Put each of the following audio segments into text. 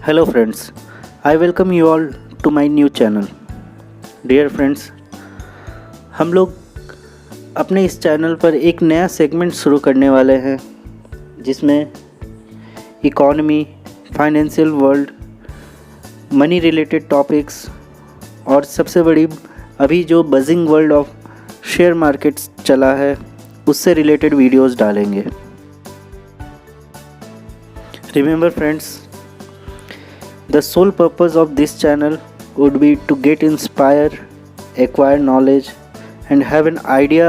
Hello friends, I welcome you all to my new channel. Dear friends, हम लोग अपने इस चैनल पर एक नया सेगमेंट शुरू करने वाले हैं जिसमें economy, financial world, money related topics और सबसे बड़ी अभी जो buzzing world of share markets चला है उससे रिलेटेड वीडियोस डालेंगे. Remember friends, the sole purpose of this channel would be to get inspired, acquire knowledge and have an idea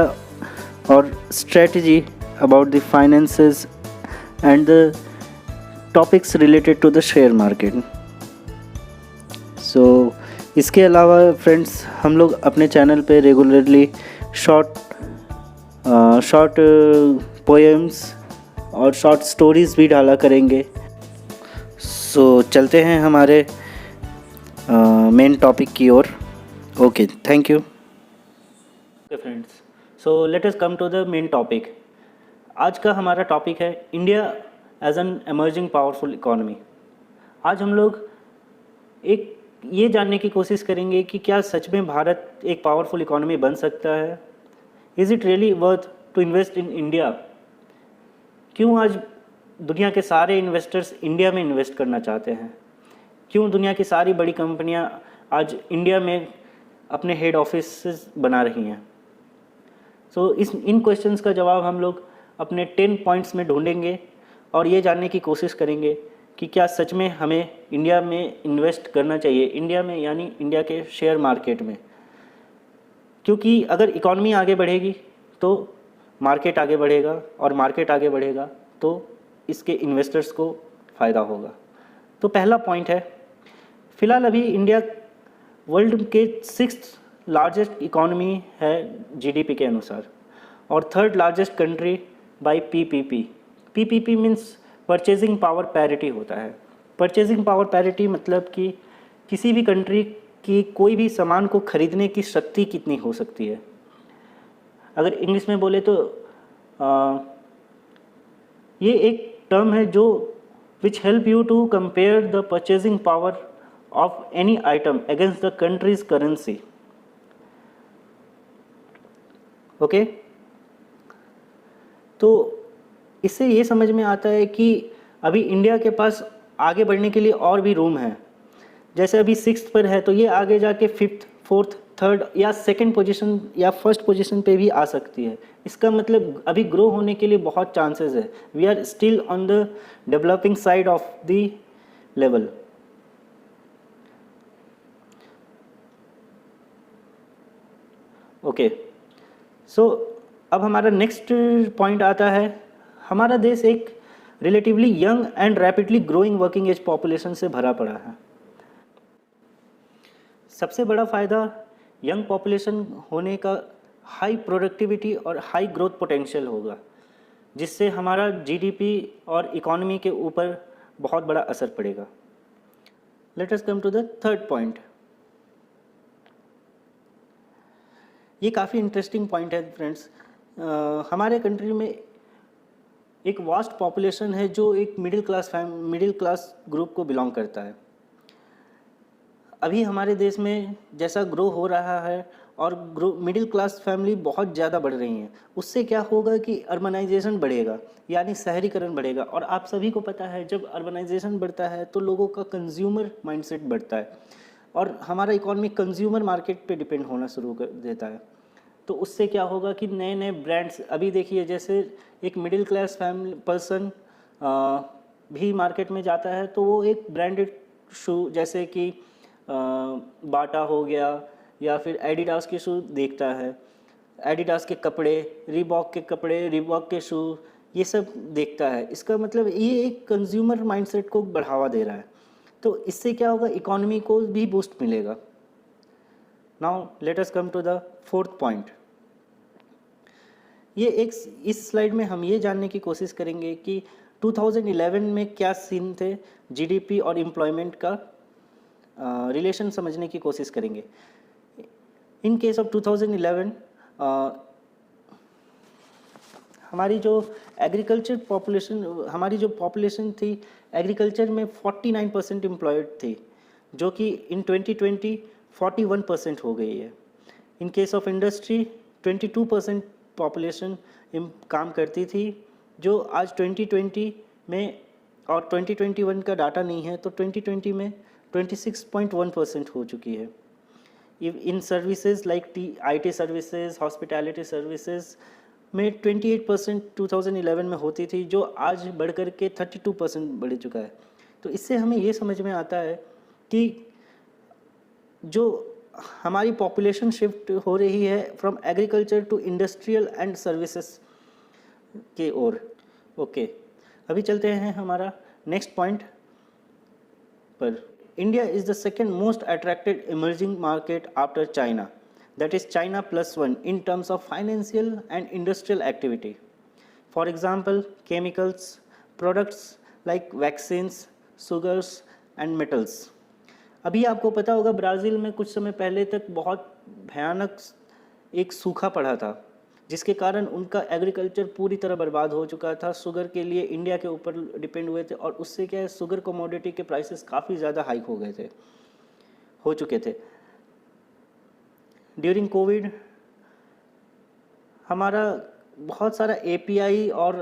or strategy about the finances and the topics related to the share market. So इसके अलावा friends हम लोग अपने channel पे regularly short poems और short stories भी डाला करेंगे. सो चलते हैं हमारे मेन टॉपिक की ओर. Okay, thank you. Okay friends, so let us come to the main topic. आज का हमारा टॉपिक है India as an emerging powerful economy. आज हम लोग एक ये जानने की कोशिश करेंगे कि क्या सच में भारत एक पावरफुल इकोनॉमी बन सकता है. Is it really worth to invest in India. क्यों आज दुनिया के सारे इन्वेस्टर्स इंडिया में इन्वेस्ट करना चाहते हैं. क्यों दुनिया की सारी बड़ी कंपनियां आज इंडिया में अपने हेड ऑफिस बना रही हैं. सो इन क्वेश्चंस का जवाब हम लोग अपने 10 पॉइंट्स में ढूंढेंगे और ये जानने की कोशिश करेंगे कि क्या सच में हमें इंडिया में इन्वेस्ट करना चाहिए. इंडिया में यानी इंडिया के शेयर मार्केट में. क्योंकि अगर इकॉनमी आगे बढ़ेगी तो मार्केट आगे बढ़ेगा और मार्केट आगे बढ़ेगा तो इसके इन्वेस्टर्स को फ़ायदा होगा. तो पहला पॉइंट है, फ़िलहाल अभी इंडिया वर्ल्ड के 6th लार्जेस्ट इकॉनमी है जीडीपी के अनुसार और 3rd largest country bye PPP. PPP means purchasing power parity होता है. परचेजिंग पावर पैरिटी मतलब कि किसी भी कंट्री की कोई भी सामान को खरीदने की शक्ति कितनी हो सकती है. अगर इंग्लिश में बोले तो ये एक टर्म है जो which help you to compare the purchasing power of any item against the country's currency. Okay, तो इससे ये समझ में आता है कि अभी इंडिया के पास आगे बढ़ने के लिए और भी रूम है. जैसे अभी 6th पर है तो ये आगे जाके 5th, 4th, 3rd या 2nd पोजीशन या 1st पोजीशन पे भी आ सकती है. इसका मतलब अभी ग्रो होने के लिए बहुत चांसेस है. We are still on the developing side of the level. Okay, so अब हमारा नेक्स्ट पॉइंट आता है. हमारा देश एक relatively young and rapidly growing working age population से भरा पड़ा है. सबसे बड़ा फ़ायदा यंग पॉपुलेशन होने का हाई प्रोडक्टिविटी और हाई ग्रोथ पोटेंशियल होगा जिससे हमारा जीडीपी और इकॉनमी के ऊपर बहुत बड़ा असर पड़ेगा. Let us come to the 3rd point. ये काफ़ी इंटरेस्टिंग पॉइंट है फ्रेंड्स. हमारे कंट्री में एक वास्ट पॉपुलेशन है जो एक मिडिल क्लास ग्रुप को बिलोंग करता है. अभी हमारे देश में जैसा ग्रो हो रहा है और मिडिल क्लास फैमिली बहुत ज़्यादा बढ़ रही हैं, उससे क्या होगा कि अर्बनाइजेशन बढ़ेगा यानी शहरीकरण बढ़ेगा. और आप सभी को पता है जब अर्बनाइजेशन बढ़ता है तो लोगों का कंज्यूमर माइंडसेट बढ़ता है और हमारा इकॉनमी कंज्यूमर मार्केट पे डिपेंड होना शुरू कर देता है. तो उससे क्या होगा कि नए नए ब्रांड्स, अभी देखिए जैसे एक मिडिल क्लास फैमिली पर्सन भी मार्केट में जाता है तो वो एक ब्रांडेड शू जैसे कि बाटा हो गया या फिर एडिडास के शू देखता है. एडिडास के कपड़े, रीबॉक के कपड़े, रीबॉक के शू, ये सब देखता है. इसका मतलब ये एक कंज्यूमर माइंडसेट को बढ़ावा दे रहा है. तो इससे क्या होगा, इकॉनमी को भी बूस्ट मिलेगा. Now let us come to the 4th point. ये एक इस स्लाइड में हम ये जानने की कोशिश करेंगे कि 2011 में क्या सीन थे. जीडीपी और एम्प्लॉयमेंट का रिलेशन समझने की कोशिश करेंगे. इन केस ऑफ 2011 हमारी जो एग्रीकल्चर पॉपुलेशन, हमारी जो पॉपुलेशन थी एग्रीकल्चर में 49% एम्प्लॉयड थी, जो कि इन 2020 41% हो गई है। In case of industry 22% population काम करती थी, जो आज 2020 में, और 2021 का डाटा नहीं है तो 2020 में 26.1% हो चुकी है। In services like IT services, hospitality services में 28% 2011 में होती थी, जो आज बढ़ कर के 32% बढ़ चुका है। तो इससे हमें ये समझ में आता है कि जो हमारी पॉपुलेशन शिफ्ट हो रही है from agriculture to industrial and services के ओर। ओके, अभी चलते हैं हमारा नेक्स्ट पॉइंट पर। India is the second most attracted emerging market after China, that is China +1 in terms of financial and industrial activity. For example, chemicals, products like vaccines, sugars and metals. अभी आपको पता होगा Brazil में कुछ समय पहले तक बहुत भयानक एक सूखा पड़ा था, जिसके कारण उनका एग्रीकल्चर पूरी तरह बर्बाद हो चुका था। शुगर के लिए इंडिया के ऊपर डिपेंड हुए थे और उससे क्या है, शुगर कमोडिटी के प्राइसेस काफ़ी ज़्यादा हाइक हो चुके थे। ड्यूरिंग कोविड हमारा बहुत सारा API और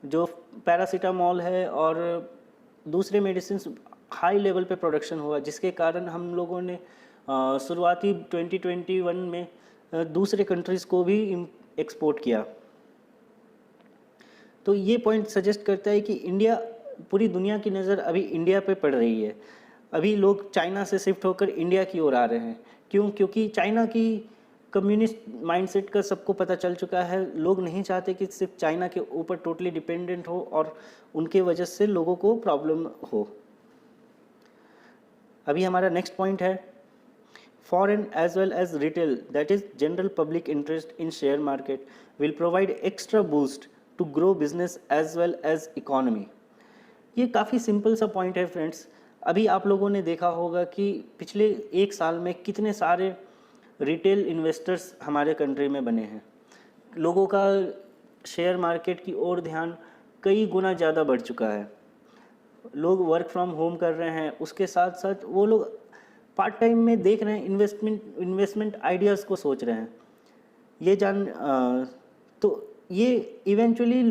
जो पैरासीटामॉल है और दूसरे मेडिसिन हाई लेवल पे प्रोडक्शन हुआ, जिसके कारण हम लोगों ने शुरुआती 2021 में दूसरे कंट्रीज़ को भी एक्सपोर्ट किया। तो ये पॉइंट सजेस्ट करता है कि इंडिया, पूरी दुनिया की नज़र अभी इंडिया पे पड़ रही है। अभी लोग चाइना से शिफ्ट होकर इंडिया की ओर आ रहे हैं। क्यों? क्योंकि चाइना की कम्युनिस्ट माइंडसेट का सबको पता चल चुका है। लोग नहीं चाहते कि सिर्फ चाइना के ऊपर टोटली डिपेंडेंट हो और उनके वजह से लोगों को प्रॉब्लम हो। अभी हमारा नेक्स्ट पॉइंट है, foreign as well as retail, that is general public interest in share market will provide extra boost to grow business as well as economy. ये काफ़ी सिंपल सा पॉइंट है फ्रेंड्स। अभी आप लोगों ने देखा होगा कि पिछले एक साल में कितने सारे रिटेल इन्वेस्टर्स हमारे कंट्री में बने हैं। लोगों का शेयर मार्केट की ओर ध्यान कई गुना ज़्यादा बढ़ चुका है। लोग वर्क फ्रॉम होम कर रहे हैं, उसके साथ साथ वो लोग पार्ट टाइम में देख रहे हैं, इन्वेस्टमेंट आइडियाज़ को सोच रहे हैं। तो ये इवेंचुअली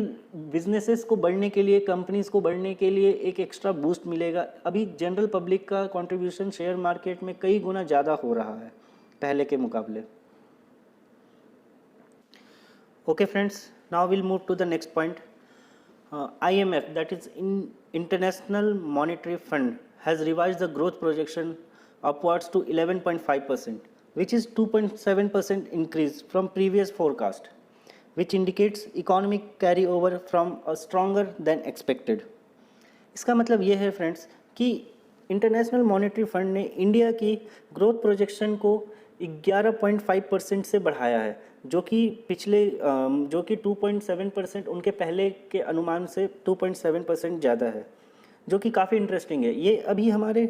बिजनेसेस को बढ़ने के लिए, कंपनीज़ को बढ़ने के लिए एक एक्स्ट्रा बूस्ट मिलेगा। अभी जनरल पब्लिक का कंट्रीब्यूशन शेयर मार्केट में कई गुना ज़्यादा हो रहा है पहले के मुकाबले। Okay friends, now will move to the next point. IMF, that is International Monetary Fund, has revised the growth projection upwards to 11.5%, which is 2.7% increase from previous forecast, which indicates economic carryover from a stronger than expected. इसका मतलब ये है friends कि international monetary fund ने India की growth projection को 11.5% से बढ़ाया है, जो कि 2.7% उनके पहले के अनुमान से 2.7% ज़्यादा है, जो कि काफ़ी इंटरेस्टिंग है। ये अभी हमारे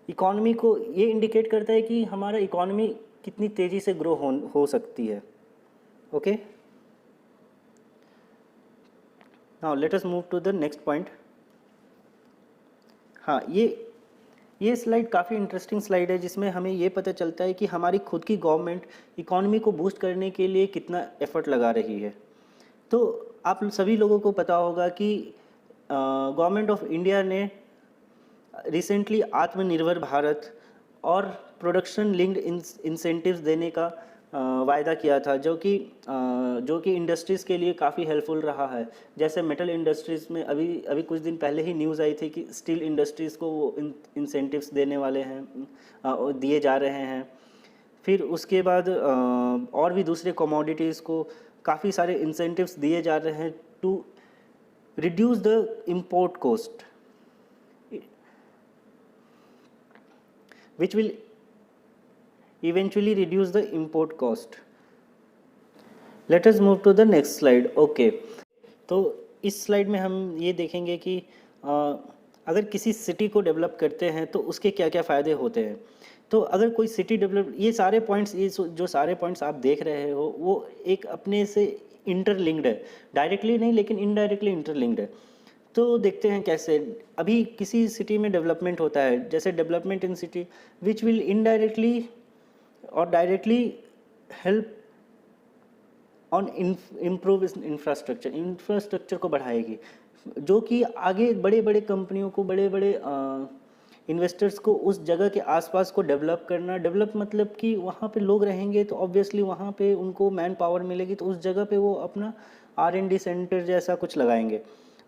इकॉनमी को ये इंडिकेट करता है कि हमारा इकॉनमी कितनी तेज़ी से ग्रो हो सकती है। Okay, now let us move to the next point. हाँ, ये स्लाइड काफ़ी इंटरेस्टिंग स्लाइड है, जिसमें हमें ये पता चलता है कि हमारी खुद की गवर्नमेंट इकॉनमी को बूस्ट करने के लिए कितना एफर्ट लगा रही है। तो आप सभी लोगों को पता होगा कि गवर्नमेंट ऑफ इंडिया ने रिसेंटली आत्मनिर्भर भारत और प्रोडक्शन लिंक्ड इंसेंटिव्स देने का वायदा किया था, जो कि इंडस्ट्रीज़ के लिए काफ़ी हेल्पफुल रहा है। जैसे मेटल इंडस्ट्रीज़ में अभी कुछ दिन पहले ही न्यूज़ आई थी कि स्टील इंडस्ट्रीज़ को वो इंसेंटिव्स देने वाले हैं, दिए जा रहे हैं। फिर उसके बाद और भी दूसरे कमोडिटीज़ को काफ़ी सारे इंसेंटिव्स दिए जा रहे हैं to reduce the import cost, which will eventually reduce the import cost. Let us move to the next slide. Okay, तो इस स्लाइड में हम ये देखेंगे कि अगर किसी सिटी को डेवलप करते हैं तो उसके क्या क्या फ़ायदे होते हैं। तो अगर कोई सिटी डेवलप, ये सारे पॉइंट्स, जो सारे पॉइंट्स आप देख रहे हो वो एक अपने से इंटरलिंक्ड है, डायरेक्टली नहीं लेकिन इनडायरेक्टली इंटरलिंक्ड है। तो देखते हैं कैसे। अभी किसी सिटी में डेवलपमेंट होता है, जैसे development in city which will indirectly और directly help on improve infrastructure को बढ़ाएगी, जो कि आगे बड़े बड़े कंपनियों को, बड़े बड़े इन्वेस्टर्स को उस जगह के आसपास को डेवलप करना। डेवलप मतलब कि वहाँ पे लोग रहेंगे तो ऑब्वियसली वहाँ पे उनको मैन पावर मिलेगी, तो उस जगह पे वो अपना R&D सेंटर जैसा कुछ लगाएंगे,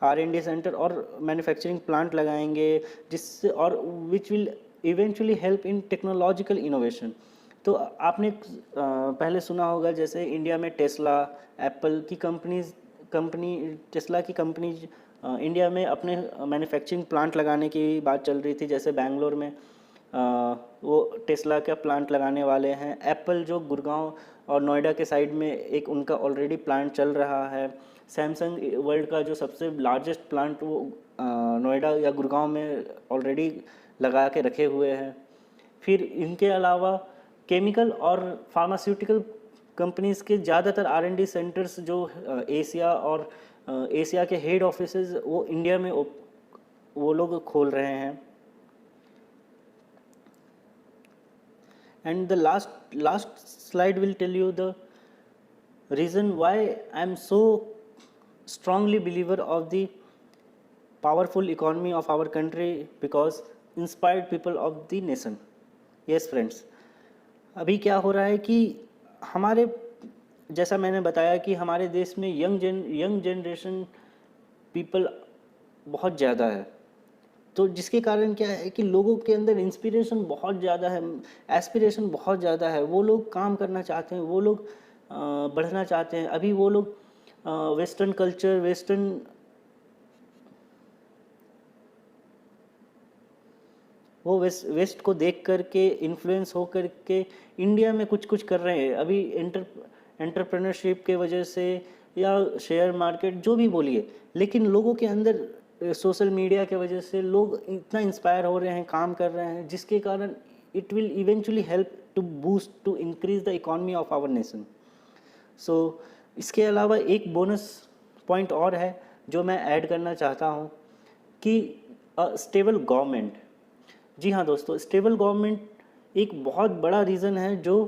R&D सेंटर और मैन्युफैक्चरिंग प्लांट लगाएंगे, जिससे और which will eventually help in technological innovation. तो आपने पहले सुना होगा जैसे इंडिया में टेस्ला, एप्पल की टेस्ला की कंपनीज इंडिया में अपने मैन्युफैक्चरिंग प्लांट लगाने की बात चल रही थी। जैसे बेंगलोर में वो टेस्ला का प्लांट लगाने वाले हैं। एप्पल जो गुड़गांव और नोएडा के साइड में एक उनका ऑलरेडी प्लांट चल रहा है। सैमसंग वर्ल्ड का जो सबसे लार्जेस्ट प्लांट वो नोएडा या गुड़गांव में ऑलरेडी लगा के रखे हुए हैं। फिर इनके अलावा केमिकल और फार्मास्यूटिकल कंपनीज़ के ज़्यादातर R&D सेंटर्स जो एशिया और एशिया के हेड ऑफिसेज वो इंडिया में वो लोग खोल रहे हैं। And the last slide will tell you the reason why I am so strongly believer of the powerful economy of our country, because inspired people of the nation. Yes friends, अभी क्या हो रहा है कि हमारे, जैसा मैंने बताया कि हमारे देश में यंग जनरेशन पीपल बहुत ज़्यादा है, तो जिसके कारण क्या है कि लोगों के अंदर इंस्पिरेशन बहुत ज़्यादा है, एस्पिरेशन बहुत ज़्यादा है। वो लोग काम करना चाहते हैं, वो लोग बढ़ना चाहते हैं। अभी वो लोग वेस्टर्न कल्चर, वेस्ट को देख करके इन्फ्लुएंस हो करके इंडिया में कुछ कर रहे हैं। अभी एंटरप्रेन्योरशिप के वजह से या शेयर मार्केट जो भी बोलिए, लेकिन लोगों के अंदर सोशल मीडिया के वजह से लोग इतना इंस्पायर हो रहे हैं, काम कर रहे हैं, जिसके कारण it will eventually help to boost, to increase the economy of our nation. So इसके अलावा एक बोनस पॉइंट और है जो मैं ऐड करना चाहता हूँ कि स्टेबल गवर्नमेंट। जी हाँ दोस्तों, स्टेबल गवर्नमेंट एक बहुत बड़ा रीज़न है जो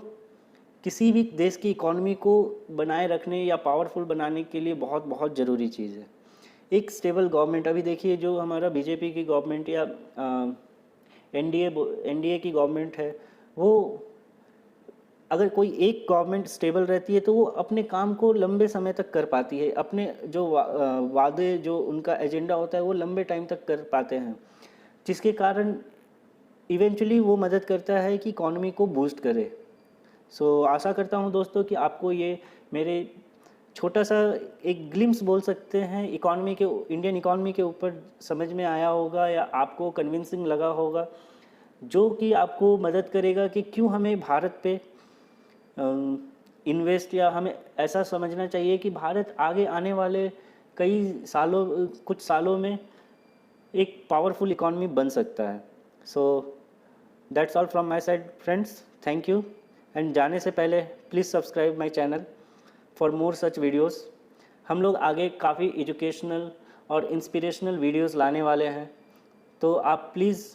किसी भी देश की इकॉनमी को बनाए रखने या पावरफुल बनाने के लिए बहुत बहुत ज़रूरी चीज़ है। एक स्टेबल गवर्नमेंट, अभी देखिए जो हमारा बीजेपी की गवर्नमेंट या एनडीए की गवर्नमेंट है, वो अगर कोई एक गवर्नमेंट स्टेबल रहती है तो वो अपने काम को लंबे समय तक कर पाती है। अपने जो वादे, जो उनका एजेंडा होता है वो लंबे टाइम तक कर पाते हैं, जिसके कारण इवेंचुअली वो मदद करता है कि इकॉनमी को बूस्ट करे। सो आशा करता हूँ दोस्तों कि आपको ये मेरे छोटा सा एक ग्लिम्स बोल सकते हैं इकॉनमी के, इंडियन इकॉनमी के ऊपर समझ में आया होगा या आपको कन्विंसिंग लगा होगा, जो कि आपको मदद करेगा कि क्यों हमें भारत पे इन्वेस्ट, या हमें ऐसा समझना चाहिए कि भारत आगे आने वाले कुछ सालों में एक पावरफुल इकॉनमी बन सकता है। So that's all from my side friends, thank you. And जाने से पहले please subscribe my channel for more such videos. हम लोग आगे काफ़ी एजुकेशनल और इंस्पिरेशनल वीडियोस लाने वाले हैं, तो आप प्लीज़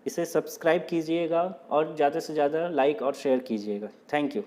इसे सब्सक्राइब कीजिएगा और ज़्यादा से ज़्यादा लाइक और शेयर कीजिएगा। Thank you.